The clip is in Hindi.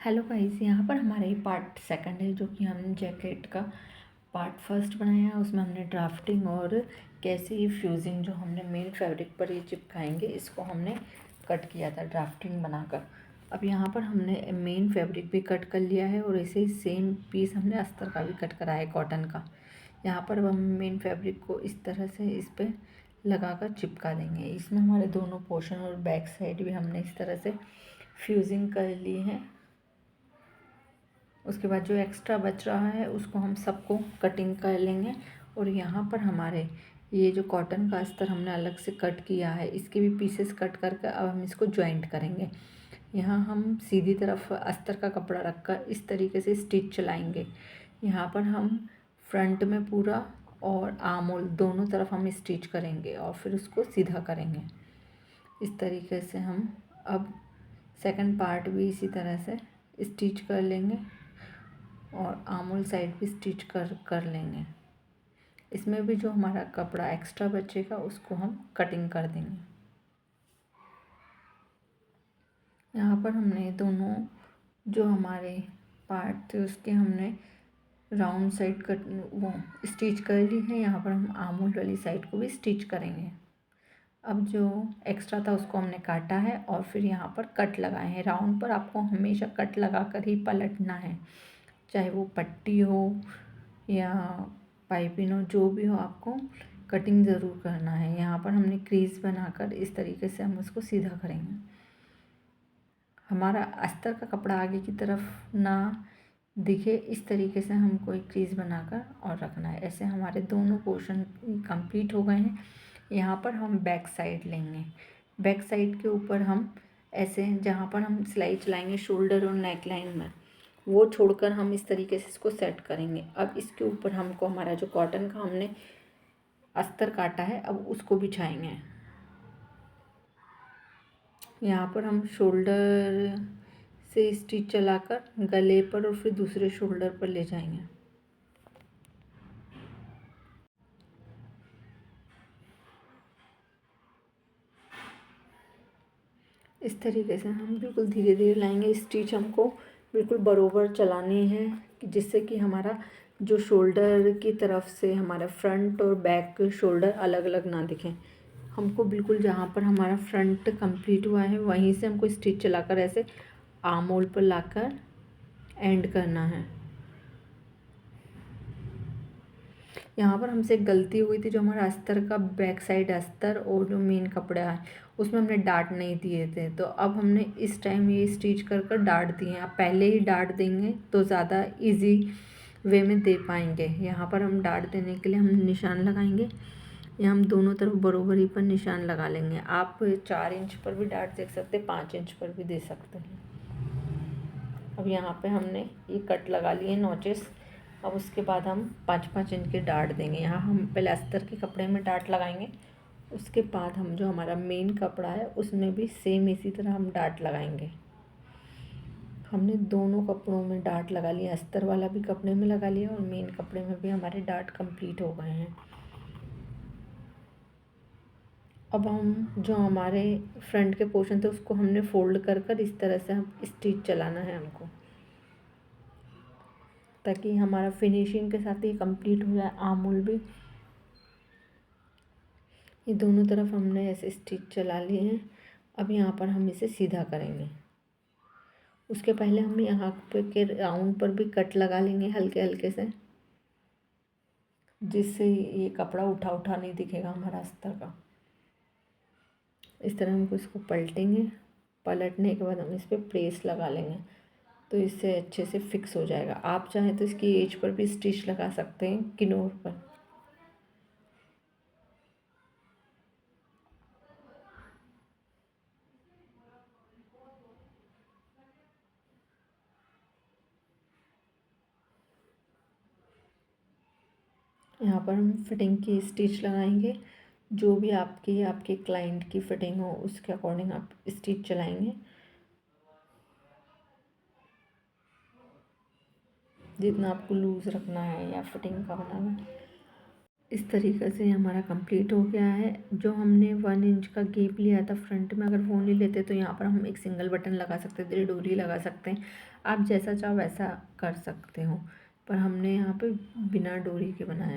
हेलो गाइस, यहाँ पर हमारा ये पार्ट सेकंड है जो कि हमने जैकेट का पार्ट फर्स्ट बनाया है। उसमें हमने ड्राफ्टिंग और कैसे ये फ्यूजिंग जो हमने मेन फैब्रिक पर ये चिपकाएंगे इसको हमने कट किया था ड्राफ्टिंग बनाकर। अब यहाँ पर हमने मेन फैब्रिक भी कट कर लिया है और ऐसे ही सेम पीस हमने अस्तर का भी कट करा है कॉटन का। यहाँ पर हम मेन फैब्रिक को इस तरह से इस पर लगाकर चिपका देंगे। इसमें हमारे दोनों पोर्शन और बैक साइड भी हमने इस तरह से फ्यूजिंग कर ली है। उसके बाद जो एक्स्ट्रा बच रहा है उसको हम सबको कटिंग कर लेंगे। और यहाँ पर हमारे ये जो कॉटन का अस्तर हमने अलग से कट किया है इसके भी पीसेस कट करके अब हम इसको जॉइंट करेंगे। यहाँ हम सीधी तरफ अस्तर का कपड़ा रखकर इस तरीके से स्टिच चलाएंगे। यहाँ पर हम फ्रंट में पूरा और आर्म होल दोनों तरफ हम स्टिच करेंगे और फिर उसको सीधा करेंगे। इस तरीके से हम अब सेकंड पार्ट भी इसी तरह से स्टिच कर लेंगे और आर्म साइड भी स्टिच कर लेंगे। इसमें भी जो हमारा कपड़ा एक्स्ट्रा बचेगा उसको हम कटिंग कर देंगे। यहाँ पर हमने दोनों जो हमारे पार्ट थे उसके हमने राउंड साइड कट वो स्टिच कर ली है। यहाँ पर हम आर्म वाली साइड को भी स्टिच करेंगे। अब जो एक्स्ट्रा था उसको हमने काटा है और फिर यहाँ पर कट लगाए हैं। राउंड पर आपको हमेशा कट लगा कर ही पलटना है, चाहे वो पट्टी हो या पाइपिंग हो, जो भी हो आपको कटिंग ज़रूर करना है। यहाँ पर हमने क्रीज बनाकर इस तरीके से हम उसको सीधा करेंगे। हमारा अस्तर का कपड़ा आगे की तरफ ना दिखे इस तरीके से हमको एक क्रीज बनाकर और रखना है। ऐसे हमारे दोनों पोर्शन कंप्लीट हो गए हैं। यहाँ पर हम बैक साइड लेंगे। बैक साइड के ऊपर हम ऐसे जहाँ पर हम सिलाई चलाएंगे शोल्डर और नेक लाइन में, वो छोड़कर हम इस तरीके से इसको सेट करेंगे। अब इसके ऊपर हमको हमारा जो कॉटन का हमने अस्तर काटा है अब उसको बिछाएंगे। यहाँ पर हम शोल्डर से स्टिच चलाकर गले पर और फिर दूसरे शोल्डर पर ले जाएंगे। इस तरीके से हम बिल्कुल धीरे धीरे लाएंगे। स्टिच हमको बिल्कुल बरोबर चलानी है जिससे कि हमारा जो शोल्डर की तरफ से हमारा फ्रंट और बैक शोल्डर अलग अलग ना दिखें। हमको बिल्कुल जहाँ पर हमारा फ्रंट कंप्लीट हुआ है वहीं से हमको स्टिच चलाकर ऐसे आर्म होल पर लाकर एंड करना है। यहाँ पर हमसे एक गलती हुई थी, जो हमारा अस्तर का बैक साइड अस्तर और जो मेन कपड़ा है उसमें हमने डाट नहीं दिए थे। तो अब हमने इस टाइम ये स्टिच कर कर डाट दिए हैं। आप पहले ही डाट देंगे तो ज़्यादा इजी वे में दे पाएंगे। यहाँ पर हम डाट देने के लिए हम निशान लगाएंगे। यहाँ हम दोनों तरफ बराबरी पर निशान लगा लेंगे। आप 4 इंच पर भी डाट दे सकते, 5 इंच पर भी दे सकते हैं। अब यहाँ पे हमने ये कट लगा लिए नॉचेस। अब उसके बाद हम 5-5 इंच के डाट देंगे। यहाँ हम पहले अस्तर के कपड़े में डाट लगाएंगे, उसके बाद हम जो हमारा मेन कपड़ा है उसमें भी सेम इसी तरह हम डाट लगाएंगे। हमने दोनों कपड़ों में डाट लगा लिया, अस्तर वाला भी कपड़े में लगा लिया और मेन कपड़े में भी हमारे डाट कंप्लीट हो गए हैं। अब हम जो हमारे फ्रंट के पोर्शन थे उसको हमने फोल्ड कर कर इस तरह से हम स्टिच चलाना है हमको, ताकि हमारा फिनिशिंग के साथ ही कंप्लीट हो जाए। आर्म होल भी ये दोनों तरफ हमने ऐसे स्टिच चला लिए हैं। अब यहाँ पर हम इसे सीधा करेंगे। उसके पहले हम यहाँ पे के राउंड पर भी कट लगा लेंगे हल्के हल्के से, जिससे ये कपड़ा उठा उठा नहीं दिखेगा हमारा अस्तर का। इस तरह हमको इसको पलटेंगे। पलटने के बाद हम इस पर प्रेस लगा लेंगे तो इससे अच्छे से फिक्स हो जाएगा। आप चाहें तो इसकी एज पर भी स्टिच लगा सकते हैं, किनोर पर। यहाँ पर हम फिटिंग की स्टिच लगाएंगे। जो भी आपकी आपके क्लाइंट की फिटिंग हो उसके अकॉर्डिंग आप स्टिच चलाएंगे। जितना आपको लूज़ रखना है या फिटिंग का बनाना है। इस तरीके से हमारा कंप्लीट हो गया है। जो हमने 1 इंच का गैप लिया था फ्रंट में, अगर वो नहीं लेते तो यहाँ पर हम एक सिंगल बटन लगा सकते थे, डोरी लगा सकते हैं। आप जैसा चाहो वैसा कर सकते हो, पर हमने यहाँ पे बिना डोरी के बनाया।